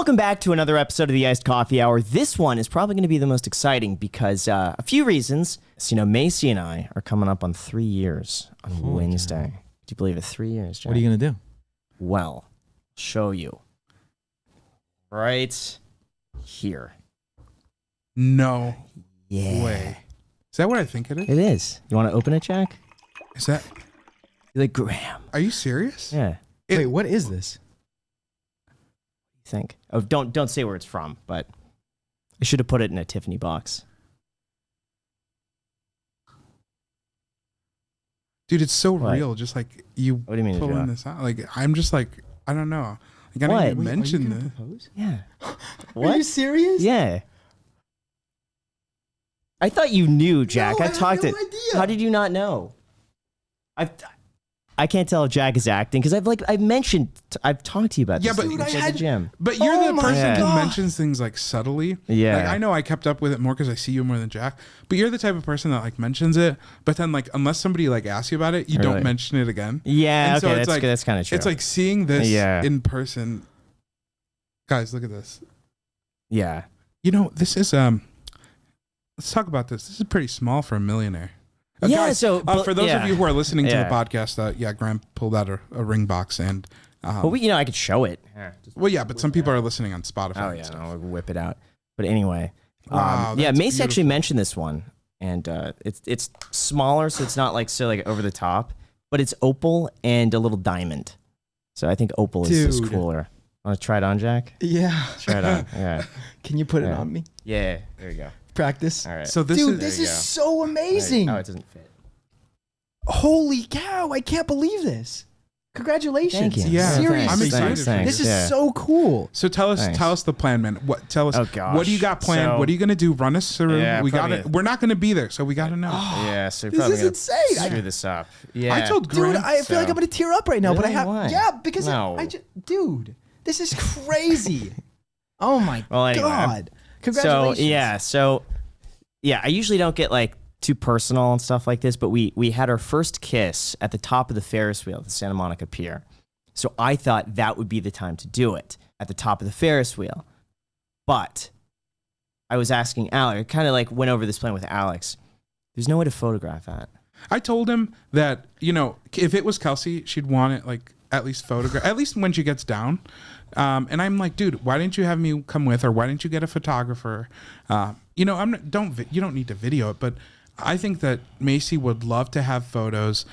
Welcome back to another episode of the Iced Coffee Hour. This one is probably going to be the most exciting because a few reasons. So, Macy and I are coming up on 3 years on Wednesday. God. Do you believe it? 3 years, Jack? What are you going to do? Well, show you. Right here. No way. Is that what I think it is? It is. You want to open it, Jack? Is that? You're like, Graham. Are you serious? Yeah. Wait, what is this? Think. Oh, don't say where it's from, but I should have put it in a Tiffany box. Dude, it's so real. Just like you what do you mean pulling this out. Like I'm just like I don't know. Like, I didn't even mention this. Propose? Yeah. What? Are you serious? Yeah. I thought you knew, Jack. No, I talked had no it. idea. How did you not know? I can't tell if Jack is acting because I've talked to you about this. Yeah, but dude, at the gym. But you're the person who God. mentions things like subtly. Yeah. Like, I know I kept up with it more because I see you more than Jack. But you're the type of person that like mentions it, but then like unless somebody like asks you about it, you don't mention it again. Yeah, and okay, so that's kind of true. It's like seeing this in person. Guys, look at this. Yeah. You know, this is let's talk about this. This is pretty small for a millionaire. Yeah, guys, so for those of you who are listening to the Yeah. podcast, Graham pulled out a ring box and Well, I could show it. well, yeah, but some people are listening on Spotify. Oh yeah, I'll whip it out. But anyway, Wow, yeah, that's Mace actually beautiful. mentioned this one, and it's smaller, so it's not like over the top, but it's opal and a little diamond. So I think opal is Dude. cooler. Want to try it on, Jack? Yeah. Try it on. Yeah. Can you put it on me? Yeah. There you go. Practice. All right. So this Dude, is this There is you go. so amazing. Oh, it doesn't fit. Holy cow, I can't believe this. Congratulations. Thank you. Yeah, Seriously. I'm excited. Thanks. This is Yeah. so cool. So tell us the plan, man. Tell us Oh, gosh. what do you got planned? So- What are you gonna do? Run us through. Yeah, we got probably- it. We're not gonna be there, so we gotta know. Yeah. So you're This probably is gonna insane. screw this up. Yeah. I told Dude, Graham. I feel like I'm going to tear up right now, but I Really? have Why? Yeah, because No. dude, this is crazy. Oh my Anyway. god. Congratulations. So I usually don't get like too personal and stuff like this, but we had our first kiss at the top of the Ferris wheel at the Santa Monica Pier. So I thought that would be the time to do it at the top of the Ferris wheel. But I was asking Alex, I kind of like went over this plan with Alex. There's no way to photograph that. I told him that if it was Kelsey, she'd want it like at least photograph, at least when she gets down. And I'm like, dude, why didn't you have me come with, or why didn't you get a photographer? You don't need to video it, but I think that Macy would love to have photos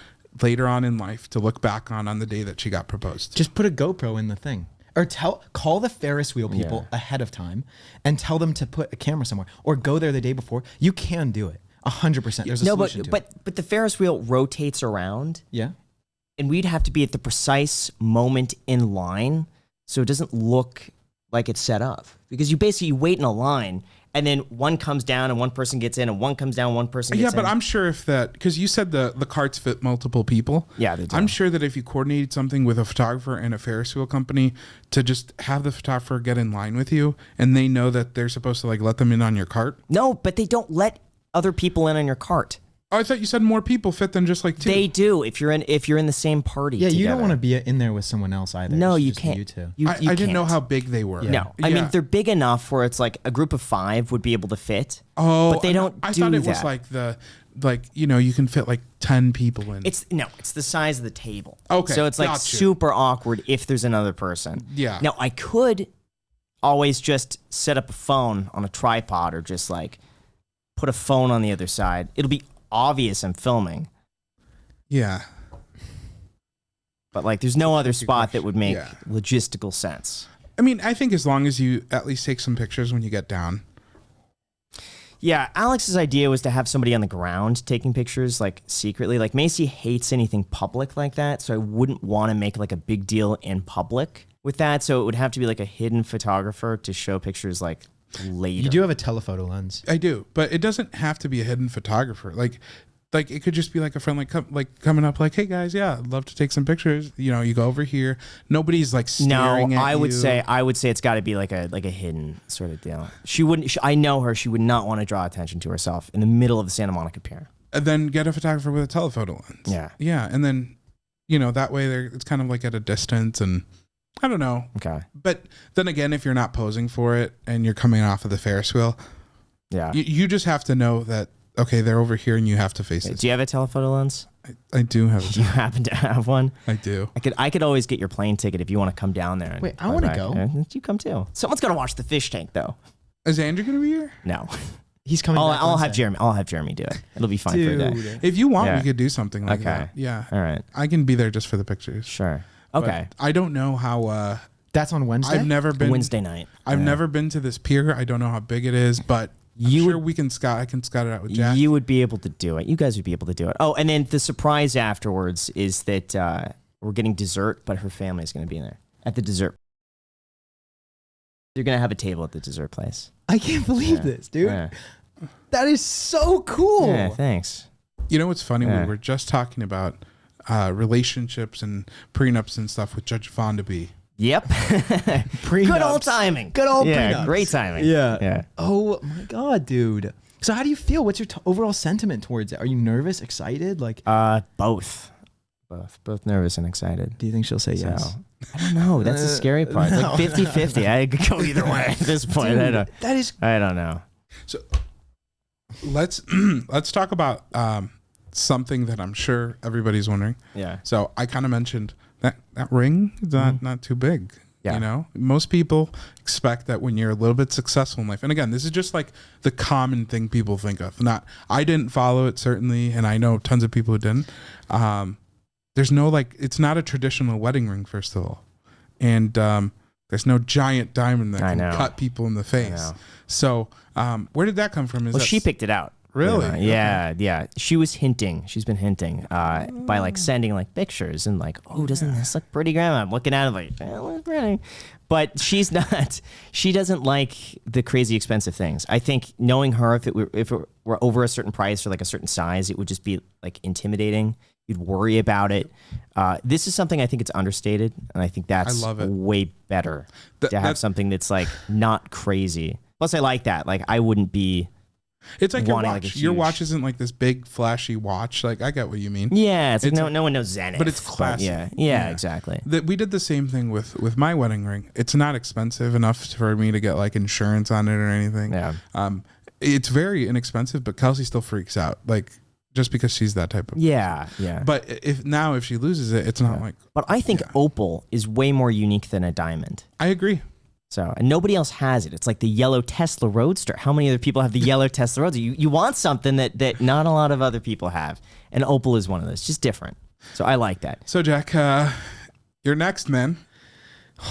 later on in life to look back on the day that she got proposed. Just put a GoPro in the thing. Or call the Ferris wheel people ahead of time and tell them to put a camera somewhere, or go there the day before. You can do it. 100%. There's a solution to it. But the Ferris wheel rotates around. Yeah. And we'd have to be at the precise moment in line so it doesn't look like it's set up. Because you basically wait in a line and then one comes down and one person gets in and one comes down, one person gets in. Yeah, but I'm sure because you said the carts fit multiple people. Yeah, they do. I'm sure that if you coordinated something with a photographer and a Ferris wheel company to just have the photographer get in line with you, and they know that they're supposed to like let them in on your cart. No, but they don't let other people in on your cart. Oh, I thought you said more people fit than just like two. They do if you're in the same party. Yeah, you don't together. want to be in there with someone else either. No, It's you just can't. You two. I didn't know how big they were. Yeah. No, I mean they're big enough where it's like a group of 5 would be able to fit. Oh, but they don't. I do thought it that. was like you can fit like 10 people in. It's the size of the table. Okay, So it's like gotcha. super awkward if there's another person. Yeah. Now I could always just set up a phone on a tripod or just like put a phone on the other side. It'll be obvious I'm filming, Yeah. but like there's no other spot that would make Yeah. logistical sense. I mean, I think as long as you at least take some pictures when you get down. Yeah, Alex's idea was to have somebody on the ground taking pictures, like secretly. Like Macy hates anything public like that, so I wouldn't want to make like a big deal in public with that. So it would have to be like a hidden photographer to show pictures like later. You do have a telephoto lens. I do, but it doesn't have to be a hidden photographer. Like it could just be like a friend, coming up, like, hey guys, yeah, I'd love to take some pictures. You go over here. Nobody's like staring at you. I would say it's got to be like a hidden sort of deal. She wouldn't. I know her. She would not want to draw attention to herself in the middle of the Santa Monica Pier. And then get a photographer with a telephoto lens. Yeah. Yeah, and then that way it's kind of like at a distance, and I don't know. Okay. But then again, if you're not posing for it and you're coming off of the Ferris wheel, Yeah. you just have to know that, okay, they're over here and you have to face it. Do you have a telephoto lens? I do have. Do you happen to have one? I do. I could always get your plane ticket if you want to come down there. Wait, I want to go. You come too. Someone's gonna watch the fish tank though. Is Andrew going to be here? No. He's coming. I'll have Jeremy do it. It'll be fine for a day. If you want, we could do something like Okay. that. Yeah. All right. I can be there just for the pictures. Sure. Okay. But I don't know how. That's on Wednesday. I've never been Wednesday night. I've never been to this pier. I don't know how big it is, but we can scout. I can scout it out with Jack. You would be able to do it. You guys would be able to do it. Oh, and then the surprise afterwards is that we're getting dessert, but her family is going to be in there at the dessert. You're going to have a table at the dessert place. I can't believe this, dude. Yeah. That is so cool. Yeah, thanks. You know what's funny? Yeah. We were just talking about relationships and prenups and stuff with Judge Vondaby. Yep. Good old timing. Good old prenups. Great timing. Yeah. Oh my god, dude. So how do you feel? What's your overall sentiment towards it? Are you nervous, excited? Like both nervous and excited. Do you think she'll say yes? So, I don't know. That's the scary part. No. Like 50-50. I could go either way at this point. Dude, I don't know. So let's talk about something that I'm sure everybody's wondering. Yeah. So I kind of mentioned that ring is not too big. Yeah. You know, most people expect that when you're a little bit successful in life, and again, this is just like the common thing people think of. I didn't follow it certainly, and I know tons of people who didn't. There's no it's not a traditional wedding ring, first of all, and there's no giant diamond that can cut people in the face. So where did that come from? She picked it out. Really? Yeah. She's been hinting by sending pictures and doesn't this look pretty, Grandma? I'm looking at it it looks pretty. But she doesn't like the crazy expensive things. I think knowing her, if it were over a certain price or a certain size, it would just be intimidating. You'd worry about it. This is something I think it's understated, and I think that's way better to have something that's not crazy. Plus, I like that. I wouldn't be. It's like your watch. Your watch isn't this big flashy watch. I get what you mean. Yeah, it's no one knows Zenith. But it's classic. Yeah, exactly. We did the same thing with my wedding ring. It's not expensive enough for me to get insurance on it or anything. Yeah. It's very inexpensive, but Kelsey still freaks out. Just because she's that type of yeah. But if she loses it, it's not But I think opal is way more unique than a diamond. I agree. So, and nobody else has it. It's like the yellow Tesla Roadster. How many other people have the yellow Tesla Roadster? You want something that not a lot of other people have. And opal is one of those. Just different. So I like that. So Jack, you're next, man.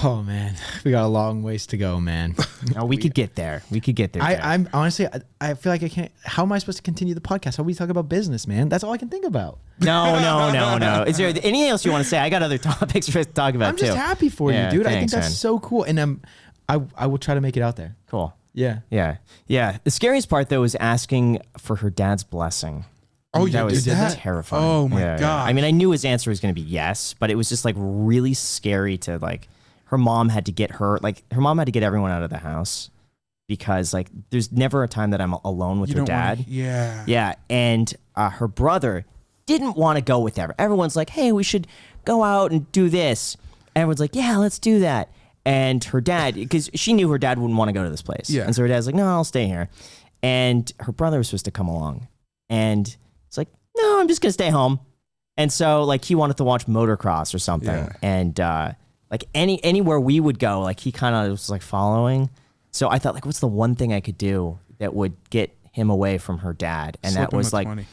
Oh man, we got a long ways to go, man. No, we could get there. I'm honestly, I feel like I can't. How am I supposed to continue the podcast? How we talk about business, man? That's all I can think about. No. Is there anything else you want to say? I got other topics for us to talk about. I'm just happy for you, dude. Thanks, I think that's man. so cool, and I will try to make it out there. Cool. Yeah. The scariest part though is asking for her dad's blessing. Oh, that was that? terrifying. Oh my god. I mean, I knew his answer was going to be yes, but it was just really scary to her mom had to get everyone out of the house because there's never a time that I'm alone with her dad. Yeah. And her brother didn't want to go with her. Everyone's like, hey, we should go out and do this. Everyone's like, yeah, let's do that. And her dad, because she knew her dad wouldn't want to go to this place. Yeah. And so her dad's like, no, I'll stay here. And her brother was supposed to come along. And it's like, no, I'm just going to stay home. And so he wanted to watch motocross or something. Yeah. And anywhere we would go, he kind of was following. So I thought what's the one thing I could do that would get him away from her dad? And that was 20.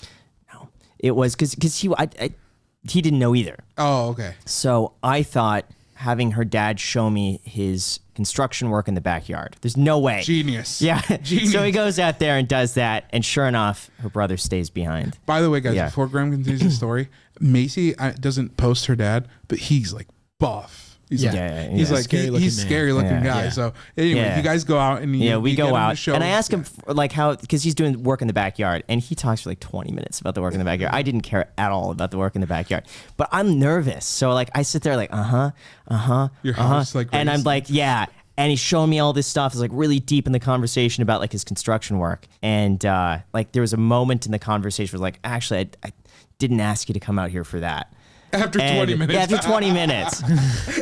No, it was because he didn't know either. Oh, okay. So I thought having her dad show me his construction work in the backyard. There's no way. Genius. Yeah. Genius. So he goes out there and does that. And sure enough, her brother stays behind. By the way, guys, before Graham continues the story, Macy doesn't post her dad, but he's buff. He's he's scary looking guy. Yeah. So anyway, you guys go out and we go out and I ask him how because he's doing work in the backyard and he talks for 20 minutes about the work in the backyard. I didn't care at all about the work in the backyard, but I'm nervous. So I sit there Your house and I'm yeah. And he's showing me all this stuff. It's really deep in the conversation about his construction work. And there was a moment in the conversation where actually I didn't ask you to come out here for that. After 20 minutes. Yeah, after 20 minutes.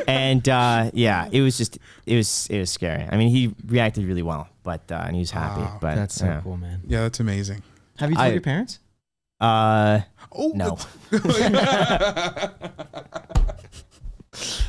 And yeah, it was scary. I mean, he reacted really well, but and he was happy. Wow. But That's so cool, man. Yeah, that's amazing. Have you told your parents? No.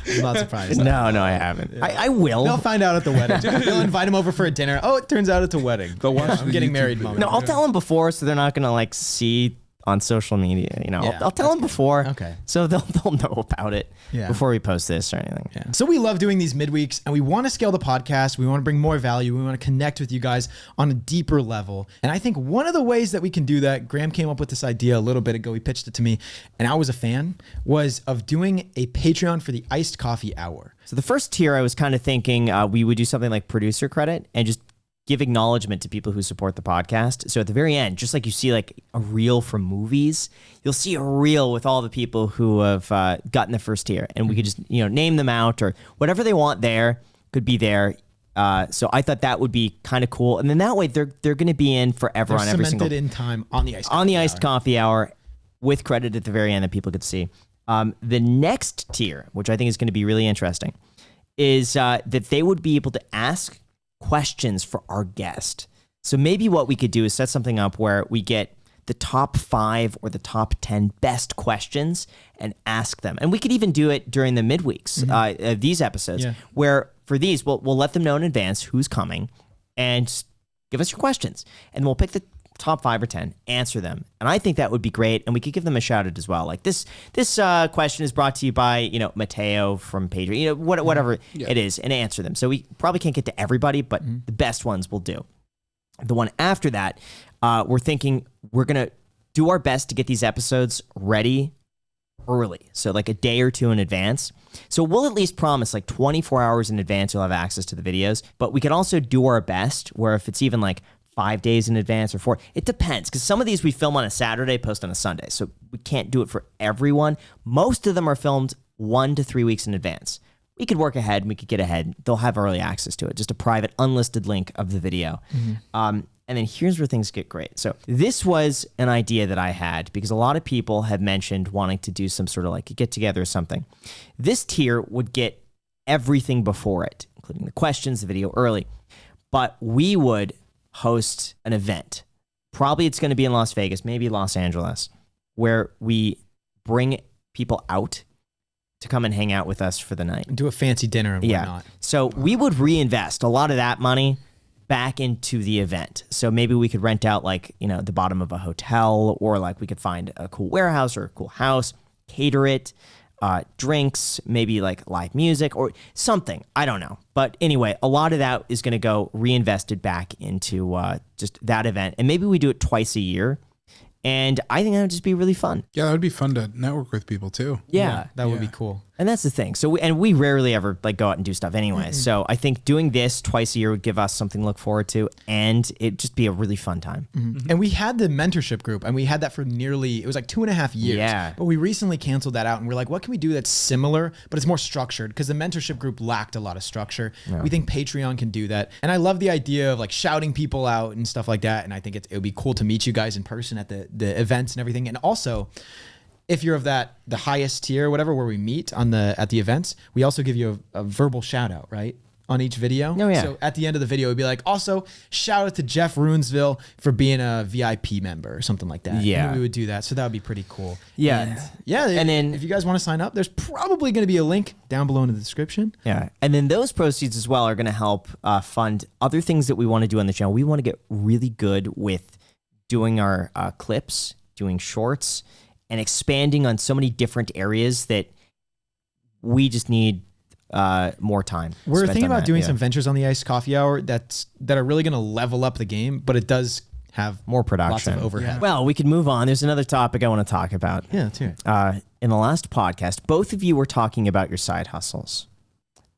I'm not surprised. No, I haven't. Yeah. I will. They'll find out at the wedding. They'll invite him over for a dinner. Oh, it turns out it's a wedding. They'll watch I'm getting married video. moment. No, I'll tell them before, so they're not gonna like see on social media. You know, Yeah, I'll tell them before. Okay. So they'll know about it before we post this or anything. Yeah. So we love doing these midweeks, and we want to scale the podcast. We want to bring more value. We want to connect with you guys on a deeper level. And I think one of the ways that we can do that, Graham came up with this idea a little bit ago. He pitched it to me, and I was a fan, was of doing a Patreon for the iced coffee hour. So the first tier, I was kind of thinking we would do something like producer credit and just give acknowledgement to people who support the podcast. So at the very end, just like you see like a reel from movies, you'll see a reel with all the people who have gotten the first tier, and we could just name them out or whatever they want there could be there. So I thought that would be kind of cool, and then that way they're going to be in forever on every single in time on the iced coffee hour with credit at the very end that people could see. The next tier, which I think is going to be really interesting, is that they would be able to ask questions for our guest. So maybe what we could do is set something up where we get the top 5 or the top 10 best questions and ask them. And we could even do it during the midweeks, these episodes, where for these, we'll let them know in advance who's coming and just give us your questions. And we'll pick the top 5 or 10, answer them. And I think that would be great. And we could give them a shout out as well. Like this question is brought to you by, Mateo from Patreon, whatever it is, and answer them. So we probably can't get to everybody, but the best ones we'll do. The one after that, we're thinking we're going to do our best to get these episodes ready early. So like a day or two in advance. So we'll at least promise like 24 hours in advance you'll have access to the videos, but we can also do our best where if it's even like 5 days in advance or 4. It depends, because some of these we film on a Saturday, post on a Sunday, so we can't do it for everyone. Most of them are filmed 1 to 3 weeks in advance. We could work ahead, and we could get ahead. They'll have early access to it, just a private, unlisted link of the video. And then here's where things get great. So this was an idea that I had because a lot of people have mentioned wanting to do some sort of like a get-together or something. This tier would get everything before it, including the questions, the video early. But we would host an event. Probably it's going to be in Las Vegas, maybe Los Angeles, where we bring people out to come and hang out with us for the night. Do a fancy dinner and whatnot. So we would reinvest a lot of that money back into the event. So maybe we could rent out like, the bottom of a hotel, or like we could find a cool warehouse or a cool house, cater it, drinks, maybe like live music or something. I don't know. But anyway, a lot of that is going to go reinvested back into just that event. And maybe we do it twice a year. And I think that would just be really fun. Yeah, that would be fun to network with people too. Yeah, that would be cool. And that's the thing. So we rarely ever like go out and do stuff anyway. So I think doing this twice a year would give us something to look forward to, and it'd just be a really fun time. And we had the mentorship group, and we had that for it was like 2.5 years. Yeah. But we recently canceled that out, and we're like, what can we do that's similar, but it's more structured? Because the mentorship group lacked a lot of structure. Yeah. We think Patreon can do that. And I love the idea of like shouting people out and stuff like that. And I think it would be cool to meet you guys in person at the events and everything. And also, if you're of the highest tier or whatever, where we meet at the events, we also give you a verbal shout out, right? On each video. Oh, yeah. So at the end of the video, we'd be like, also shout out to Jeff Runesville for being a VIP member or something like that. Yeah. And we would do that. So that would be pretty cool. Yeah. And then if you guys want to sign up, there's probably going to be a link down below in the description. Yeah. And then those proceeds as well are going to help fund other things that we want to do on the channel. We want to get really good with doing our clips, doing shorts, and expanding on so many different areas that we just need more time. We're thinking about doing some ventures on the Iced Coffee Hour that are really going to level up the game, but it does have more production, lots of overhead. Yeah. Well, we can move on. There's another topic I want to talk about. Yeah, let's hear it. In the last podcast, both of you were talking about your side hustles,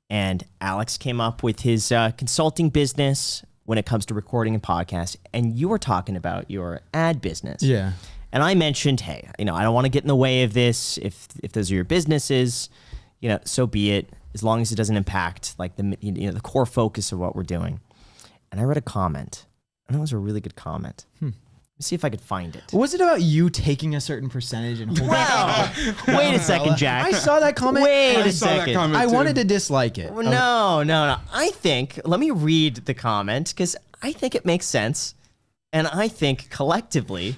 and Alex came up with his consulting business when it comes to recording and podcasts, and you were talking about your ad business. Yeah. And I mentioned, hey, I don't want to get in the way of this. If those are your businesses, so be it. As long as it doesn't impact like the core focus of what we're doing. And I read a comment, and it was a really good comment. See if I could find it. Was it about you taking a certain percentage and holding Wow. Wait a second, Jack. I saw that comment. Wait I a saw that second. comment I too. wanted to dislike it. No. I think, let me read the comment because I think it makes sense. And I think collectively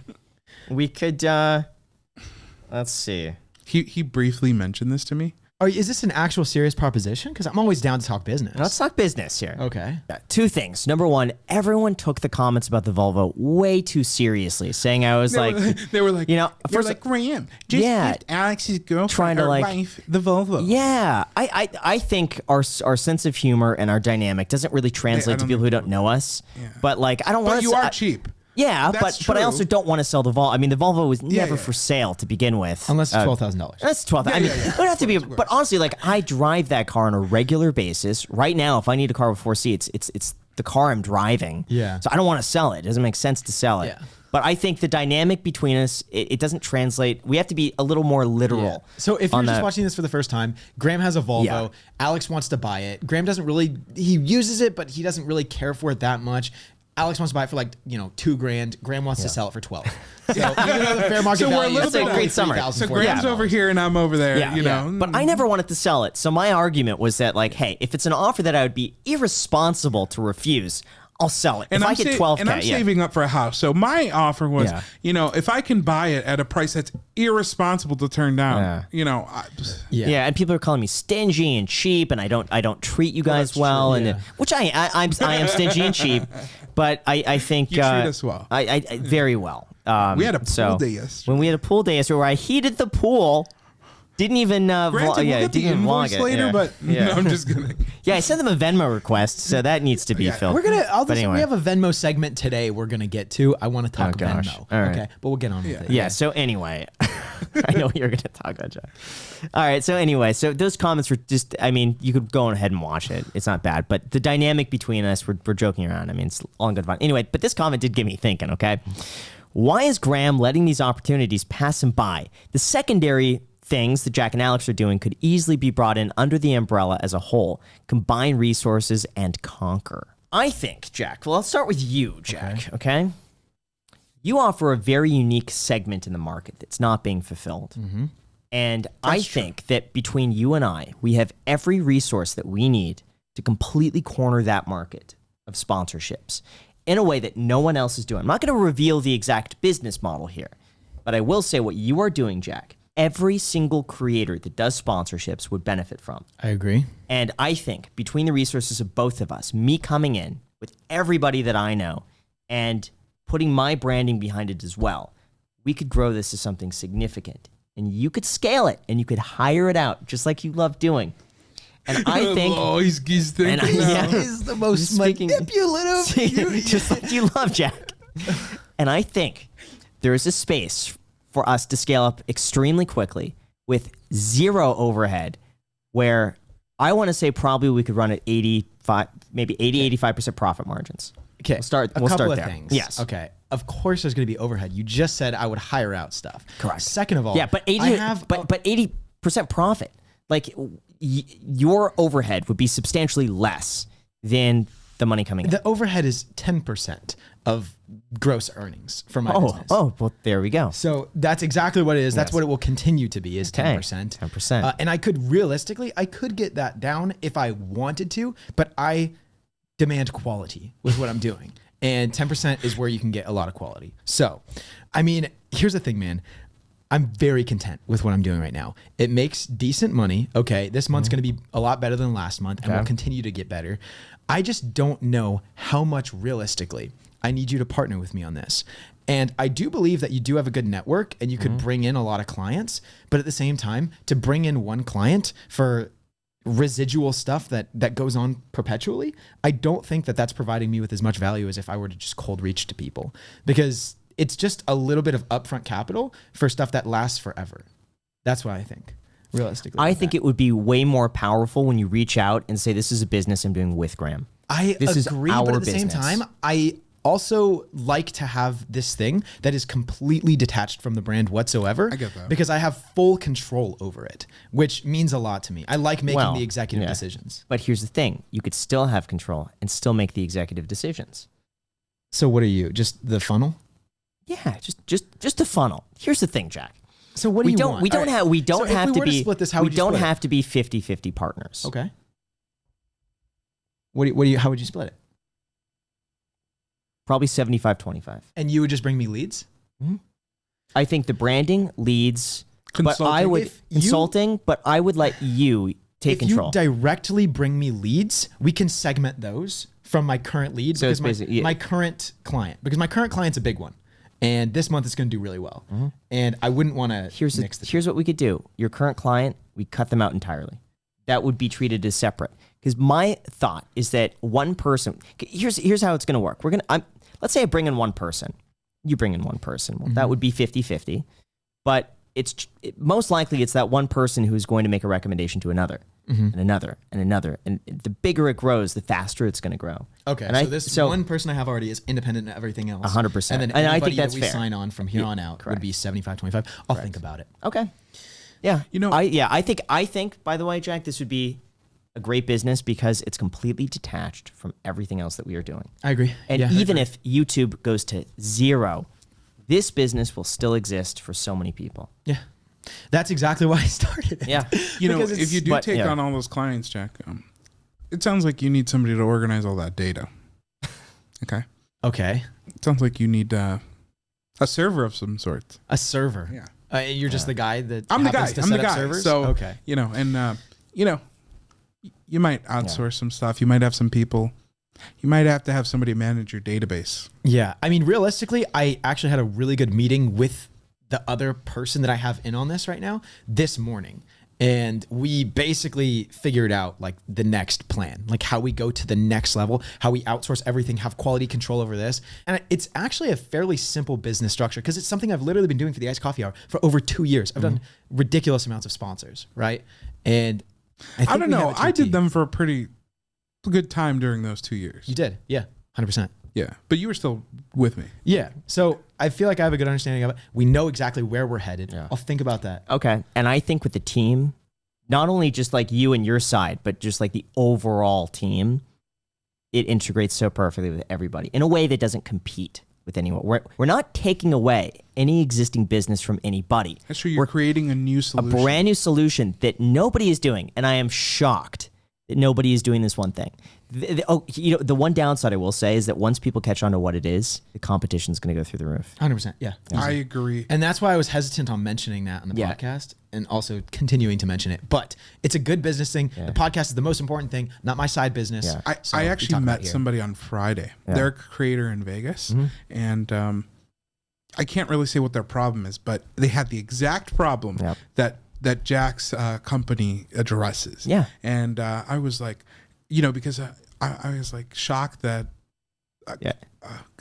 we could, let's see. He briefly mentioned this to me. Is this an actual serious proposition? Because I'm always down to talk business. Let's talk business here. Okay. Yeah, two things. Number one, everyone took the comments about the Volvo way too seriously, saying I was They were like, you know, they're first like, Graham, just gift Alex's girlfriend trying to, or like- wife the Volvo. yeah, I think our sense of humor and our dynamic doesn't really translate to don't people who don't know us. Yeah. But like, I don't want But to. you are cheap. Yeah, That's but I true. also don't want to sell the Volvo. I mean, the Volvo was never yeah. for sale to begin with. Unless it's $12,000. That's 12. I mean, yeah. it would have to be. But honestly, like I drive that car on a regular basis. Right now, if I need a car with 4 seats, it's the car I'm driving. Yeah. So I don't want to sell it. It doesn't make sense to sell it. Yeah. But I think the dynamic between us, it doesn't translate. We have to be a little more literal. So if you're on just that. watching this for the first time, Graham has a Volvo. Yeah. Alex wants to buy it. Graham doesn't really, he uses it, but he doesn't really care for it that much. Alex wants to buy it for like, $2,000. Graham wants to sell it for 12. So even though the fair market So we're a value little is bit- probably great summary. $3,000, So Graham's over here and I'm over there. Yeah, you know. But I never wanted to sell it. So my argument was that, like, hey, if it's an offer that I would be irresponsible to refuse, I'll sell it. And if I'm I get 12K, and I'm saving up for a house. So my offer was, Yeah. if I can buy it at a price that's irresponsible to turn down, Yeah. and people are calling me stingy and cheap, and I don't treat you guys that's well, true, and which I am stingy and cheap, but I think You treat us well. I very well. We had a pool day yesterday. When we had a pool day yesterday, where I heated the pool. Didn't even Granted, we'll get the didn't even vlog invoice it. later, Yeah. but Yeah. no, I'm just kidding. Yeah, I sent them a Venmo request, so that needs to be filled. We're gonna. But anyway. We have a Venmo segment today. We're gonna get to. I want to talk Oh, gosh. Venmo. All right. Okay, but we'll get on with it. Yeah. So anyway, I know what you're going to talk about, Jack. All right. So anyway, so those comments were just, I mean, you could go ahead and watch it. It's not bad. But the dynamic between us, we're joking around. I mean, it's all in good fun. Anyway, but this comment did get me thinking, okay? Why is Graham letting these opportunities pass him by? The secondary things that Jack and Alex are doing could easily be brought in under the umbrella as a whole, combine resources, and conquer. I think, Jack, well, let's start with you, Jack, okay? You offer a very unique segment in the market that's not being fulfilled. And I think that between you and I, we have every resource that we need to completely corner that market of sponsorships in a way that no one else is doing. I'm not going to reveal the exact business model here, but I will say what you are doing, Jack, every single creator that does sponsorships would benefit from. I agree. And I think between the resources of both of us, me coming in with everybody that I know and putting my branding behind it as well, we could grow this to something significant. And you could scale it and you could hire it out just like you love doing. And I think... Oh, he's thinking now. He's the most Speaking- manipulative. just like you love, Jack. And I think there is a space for us to scale up extremely quickly with zero overhead, where I want to say probably we could run at 85, maybe 85% profit margins. Okay, We'll start a couple of there. things. Yes. Okay. Of course, there's going to be overhead. You just said I would hire out stuff. Correct. Second of all, Yeah, but 80, I have but 80% profit. Like your overhead would be substantially less than the money coming in. the overhead is 10% of gross earnings for my business. Oh, well, there we go. So that's exactly what it is. That's Yes. what it will continue to be is Okay. 10%. 10%. And I could realistically, I could get that down if I wanted to, but I demand quality with what I'm doing. And 10% is where you can get a lot of quality. So, I mean, here's the thing, man. I'm very content with what I'm doing right now. It makes decent money. Okay, this month's going to be a lot better than last month and will continue to get better. I just don't know how much realistically I need you to partner with me on this. And I do believe that you do have a good network and you could bring in a lot of clients, but at the same time, to bring in one client for residual stuff that goes on perpetually, I don't think that that's providing me with as much value as if I were to just cold reach to people, because it's just a little bit of upfront capital for stuff that lasts forever. That's what I think, realistically. I think it would be way more powerful when you reach out and say, this is a business I'm doing with Graham. This is agree, our but at the same business. time, I also like to have this thing that is completely detached from the brand whatsoever. I get that. Because I have full control over it, which means a lot to me. I like making Well, the executive yeah. decisions. But here's the thing. You could still have control and still make the executive decisions. So what are you? Just the funnel? Yeah, just a funnel. Here's the thing, Jack. So what do you want? We don't have to be split this, how would you split it? have to be 50-50 partners. Okay. How would you split it? Probably 75-25. And you would just bring me leads? I think the branding leads, but I would but I would let you take control. If you directly bring me leads, we can segment those from my current lead. So because my current client, because my current client's a big one. And this month it's going to do really well. And I wouldn't want to mix the two. Here's what we could do. Your current client, we cut them out entirely. That would be treated as separate. Because my thought is that one person, here's how it's going to work. Let's say I bring in one person. You bring in one person. Well, that would be 50-50. But most likely it's that one person who's going to make a recommendation to another. And another and another, and the bigger it grows, the faster it's going to grow. Okay, and so one person I have already is independent of everything else. 100%, and then I think that's that we fair. sign on from here on out would be 75-25. I'll think about it. Okay, yeah, I think. By the way, Jack, this would be a great business because it's completely detached from everything else that we are doing. I agree, and even if YouTube goes to 0, this business will still exist for so many people. Yeah. That's exactly why I started it. Yeah. If you do take on all those clients, Jack, it sounds like you need somebody to organize all that data. Okay. Okay. It sounds like you need a server of some sort. A server. Yeah. You're just the guy that I'm the guy. to I'm set the up guy. servers? So, okay. You might outsource some stuff. You might have some people. You might have to have somebody manage your database. Yeah. I mean, realistically, I actually had a really good meeting with the other person that I have in on this right now this morning. And we basically figured out like the next plan, like how we go to the next level, how we outsource everything, have quality control over this. And it's actually a fairly simple business structure because it's something I've literally been doing for the Iced Coffee Hour for over 2 years. I've done ridiculous amounts of sponsors, right? And I don't know. I did them for a pretty good time during those 2 years. You did? Yeah, 100%. Yeah, but you were still with me. Yeah, so I feel like I have a good understanding of it. We know exactly where we're headed. Yeah. I'll think about that. Okay, and I think with the team, not only just like you and your side, but just like the overall team, it integrates so perfectly with everybody in a way that doesn't compete with anyone. We're not taking away any existing business from anybody. That's true. We're creating a new solution. A brand new solution that nobody is doing, and I am shocked that nobody is doing this one thing. The one downside I will say is that once people catch on to what it is, the competition is going to go through the roof. 100%. Yeah. I agree. And that's why I was hesitant on mentioning that on the podcast and also continuing to mention it. But it's a good business thing. The podcast is the most important thing, not my side business. Yeah. I actually met somebody on Friday. Yeah. They're a creator in Vegas. And I can't really say what their problem is, but they had the exact problem that Jack's company addresses. Yeah. And I was like, because I was like shocked that. God,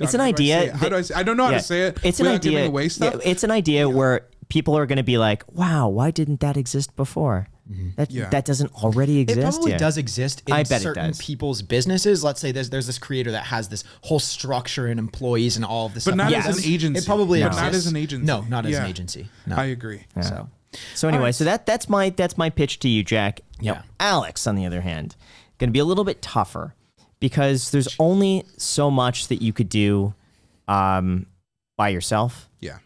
it's an how idea. How do I say it? I don't know how to say it. It's an idea. Giving away stuff. Yeah, it's an idea where people are going to be like, wow, why didn't that exist before? That doesn't already exist. It probably does exist in bet certain people's businesses. Let's say there's this creator that has this whole structure and employees and all of this but stuff. not as an agency. It probably but exists. not as an agency. No, not as an agency. No. I agree. Yeah. So anyway, so that's my pitch to you, Jack. Now, Alex, on the other hand, going to be a little bit tougher because there's only so much that you could do by yourself. Yeah.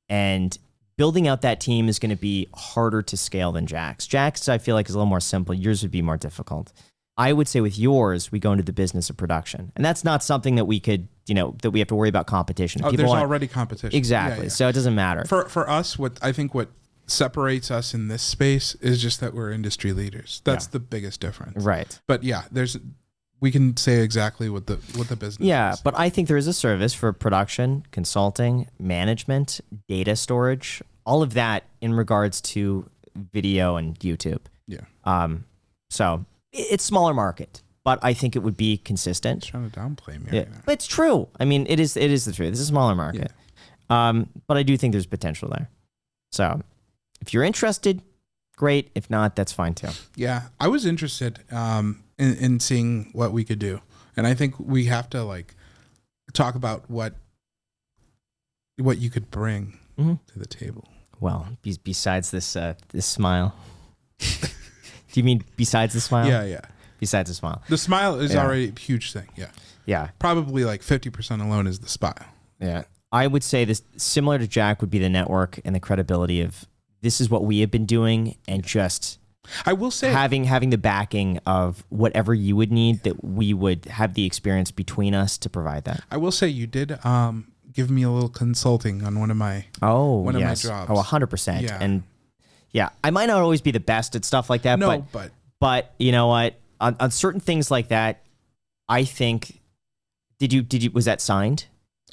And building out that team is going to be harder to scale than Jack's. Jack's, I feel like, is a little more simple. Yours would be more difficult. I would say with yours, we go into the business of production. And that's not something that we could, that we have to worry about competition. There's already competition. Exactly. Yeah. So it doesn't matter. For us, what separates us in this space is just that we're industry leaders. That's the biggest difference. Right. But we can say exactly what the business is. But I think there is a service for production, consulting, management, data storage, all of that in regards to video and YouTube. Yeah. So it's smaller market, but I think it would be consistent. Trying to downplay me right now. But it's true. I mean, it is the truth. It's a smaller market. Yeah. But I do think there's potential there. So if you're interested, great. If not, that's fine too. Yeah. I was interested in seeing what we could do. And I think we have to talk about what you could bring to the table. Well, besides this smile. Do you mean besides the smile? Yeah. Besides the smile. The smile is already a huge thing. Yeah. Yeah. Probably 50% alone is the smile. Yeah. I would say this, similar to Jack, would be the network and the credibility of this is what we have been doing, and just I will say having the backing of whatever you would need, that we would have the experience between us to provide that. I will say you did give me a little consulting on one of my of my jobs. Oh, 100%. Yeah. And yeah, I might not always be the best at stuff like that, No, but you know what? On certain things like that, I think was that signed?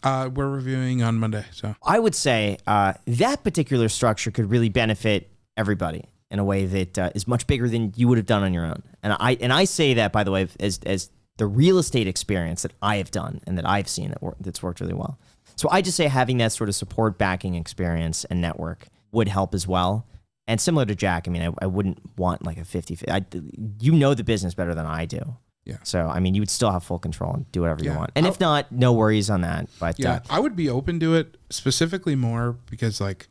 We're reviewing on Monday, so I would say that particular structure could really benefit everybody in a way that is much bigger than you would have done on your own. And I say that, by the way, as the real estate experience that I have done and that I've seen that's worked really well. So I just say having that sort of support, backing experience and network would help as well. And similar to Jack, I mean, I wouldn't want like a 50-50. You know the business better than I do. Yeah. So, I mean, you would still have full control and do whatever you want. And if not, no worries on that. But yeah, I would be open to it, specifically more because, like,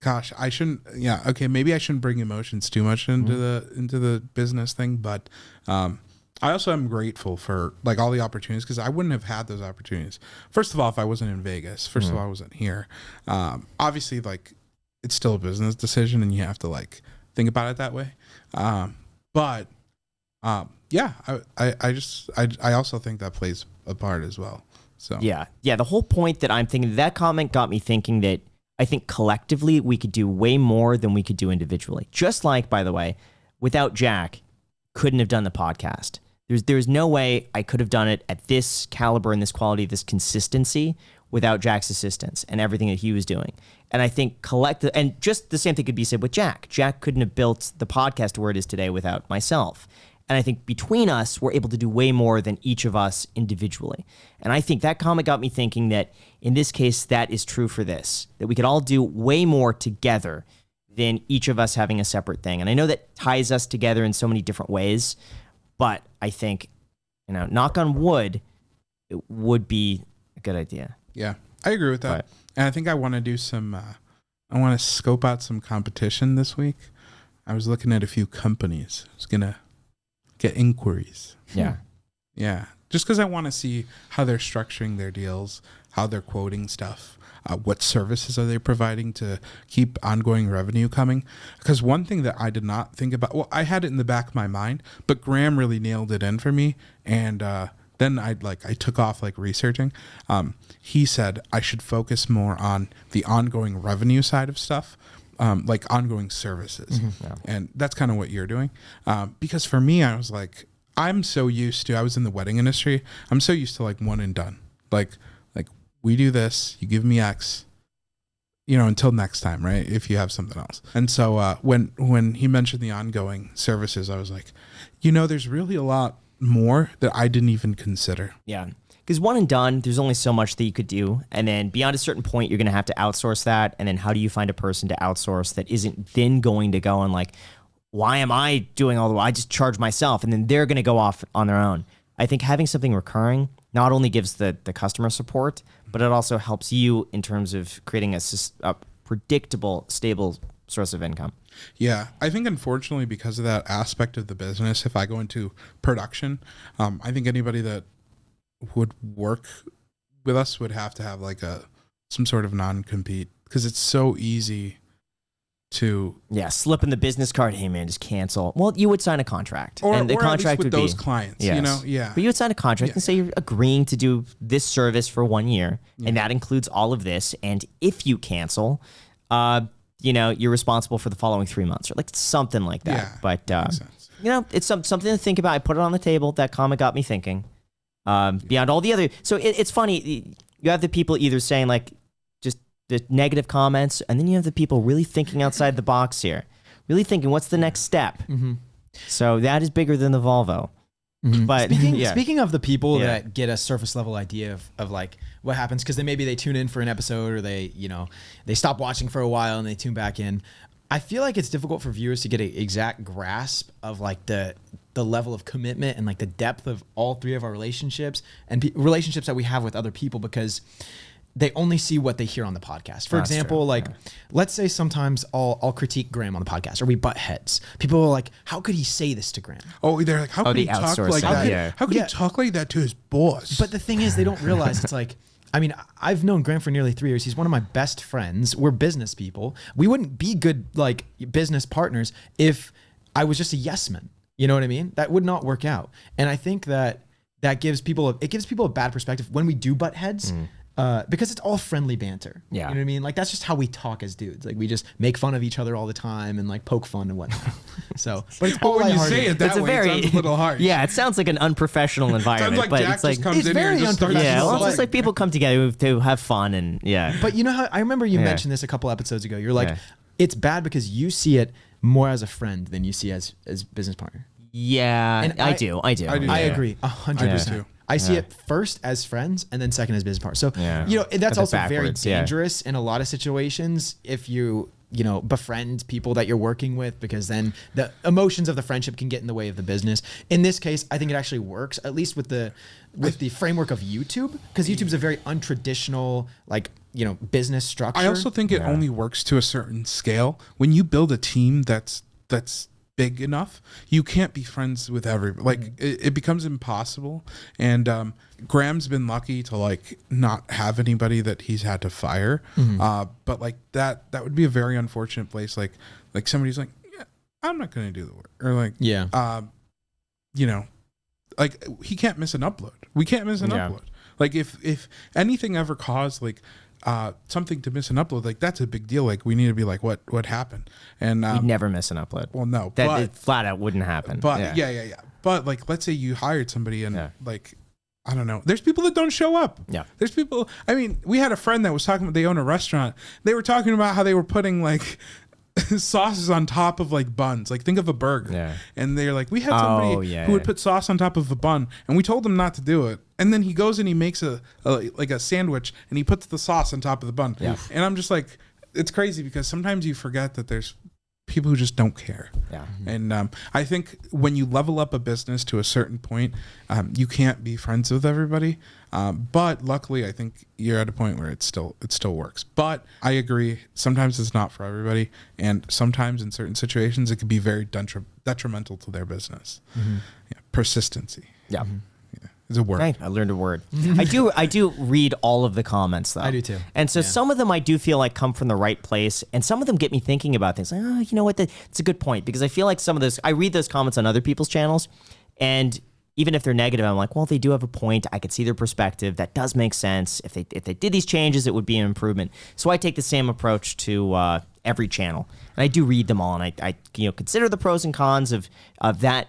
gosh, I shouldn't. Yeah, okay, maybe I shouldn't bring emotions too much into the business thing. But I also am grateful for like all the opportunities, because I wouldn't have had those opportunities. First of all, if I wasn't in Vegas. First of all, I wasn't here. Obviously, like, it's still a business decision, and you have to like think about it that way. But yeah, I also think that plays a part as well. So yeah. The whole point that I'm thinking, that comment got me thinking that I think collectively we could do way more than we could do individually. Just like, by the way, without Jack, couldn't have done the podcast. There's no way I could have done it at this caliber and this quality, this consistency, without Jack's assistance and everything that he was doing. And I think and just the same thing could be said with Jack. Jack couldn't have built the podcast to where it is today without myself. And I think between us, we're able to do way more than each of us individually. And I think that comment got me thinking that in this case, that is true for this, that we could all do way more together than each of us having a separate thing. And I know that ties us together in so many different ways, but I think, knock on wood, it would be a good idea. Yeah, I agree with that. And I think I want to do I want to scope out some competition this week. I was looking at a few companies. I was going to get inquiries. Yeah. Yeah. Just because I want to see how they're structuring their deals, how they're quoting stuff, what services are they providing to keep ongoing revenue coming. Because one thing that I did not think about, well, I had it in the back of my mind, but Graham really nailed it in for me. And then I took off like researching. He said I should focus more on the ongoing revenue side of stuff. Like ongoing services. Yeah. And that's kind of what you're doing. Because for me, I was like, I was in the wedding industry. I'm so used to like one and done. Like we do this, you give me X, until next time, right? If you have something else. And so when he mentioned the ongoing services, I was like, there's really a lot more that I didn't even consider. Yeah. Because one and done, there's only so much that you could do. And then beyond a certain point, you're going to have to outsource that. And then how do you find a person to outsource that isn't then going to go and like, why am I doing all the I just charge myself? And then they're going to go off on their own. I think having something recurring not only gives the customer support, but it also helps you in terms of creating a predictable, stable source of income. Yeah, I think unfortunately because of that aspect of the business, if I go into production, I think anybody that would work with us would have to have like some sort of non-compete, because it's so easy to slip in the business card. Hey man, just cancel. Well, you would sign a contract, and the contract with those clients, but you would sign a contract and say you're agreeing to do this service for 1 year, and that includes all of this. And if you cancel, you're responsible for the following 3 months, or like something like that. Yeah, but it's something to think about. I put it on the table. That comment got me thinking. Beyond all the other, so it's funny. You have the people either saying like just the negative comments, and then you have the people really thinking outside the box here, really thinking what's the next step. Mm-hmm. So that is bigger than the Volvo. Mm-hmm. But speaking of the people that get a surface level idea of like what happens, because maybe they tune in for an episode, or they stop watching for a while and they tune back in. I feel like it's difficult for viewers to get an exact grasp of like the level of commitment and like the depth of all three of our relationships and relationships that we have with other people, because they only see what they hear on the podcast. For example, let's say sometimes I'll critique Graham on the podcast, or we butt heads. People are like, how could he say this to Graham? Oh, they're like, how could he talk like that? How could he talk like that to his boss? But the thing is, they don't realize it's like, I mean, I've known Graham for nearly 3 years. He's one of my best friends. We're business people. We wouldn't be good like business partners if I was just a yes man. You know what I mean? That would not work out. And I think that gives people a bad perspective when we do butt heads. Because it's all friendly banter. Yeah. You know what I mean? Like that's just how we talk as dudes. Like we just make fun of each other all the time and like poke fun and whatnot. So, but it's all when you lighthearted. say it that way, it sounds a little harsh. Yeah, it sounds like an unprofessional environment, Sounds like but Jack it's like just comes It's in here very and just starts unprofessional. yeah, well, it's Like- just like people come together to have fun and yeah. But you know how I remember you Yeah. mentioned this a couple episodes ago. You're like, Yeah. it's bad because you see it more as a friend than you see as business partner. Yeah, And I I- do. I Yeah. agree 100%. too. I see Yeah. it first as friends and then second as business partners. So, Yeah. you know, that's Got it also very backwards, yeah. dangerous in a lot of situations if you know, befriend people that you're working with, because then the emotions of the friendship can get in the way of the business. In this case, I think it actually works, at least with the framework of YouTube, because YouTube's a very untraditional, like, you know, business structure. I also think it only works to a certain scale. When you build a team that's big enough, you can't be friends with everybody. Like it becomes impossible. And Graham's been lucky to like not have anybody that he's had to fire. But like that would be a very unfortunate place. Like somebody's like, yeah, I'm not going to do the work, or like, you know, like he can't miss an upload. We can't miss an upload. Like if anything ever caused like something to miss an upload, like that's a big deal. Like we need to be like, what happened? And You'd never miss an upload. well, no, That but it flat out wouldn't happen. but yeah. But like, let's say you hired somebody and Yeah. like, I don't know. There's people that don't show up. Yeah. There's people. I mean, we had a friend that was talking about, they own a restaurant. They were talking about how they were putting like sauces on top of like buns. Like think of a burger. Yeah. And they're like, we had somebody who would put sauce on top of a bun, and we told them not to do it. And then he goes and he makes a sandwich and he puts the sauce on top of the bun. Yeah. And I'm just like, it's crazy because sometimes you forget that there's people who just don't care. Yeah. And I think when you level up a business to a certain point, you can't be friends with everybody. But luckily, I think you're at a point where it still works. But I agree, sometimes it's not for everybody, and sometimes in certain situations it could be very detrimental to their business. Yeah, persistency. Yeah. Is a word. Hey, I learned a word. I do read all of the comments though. I do too. And so some of them I do feel like come from the right place, and some of them get me thinking about things. Like, oh, you know what? It's a good point, because I feel like some of those, I read those comments on other people's channels, and even if they're negative, I'm like, well, they do have a point. I could see their perspective. That does make sense. If they did these changes, it would be an improvement. So I take the same approach to every channel, and I do read them all, and I consider the pros and cons of that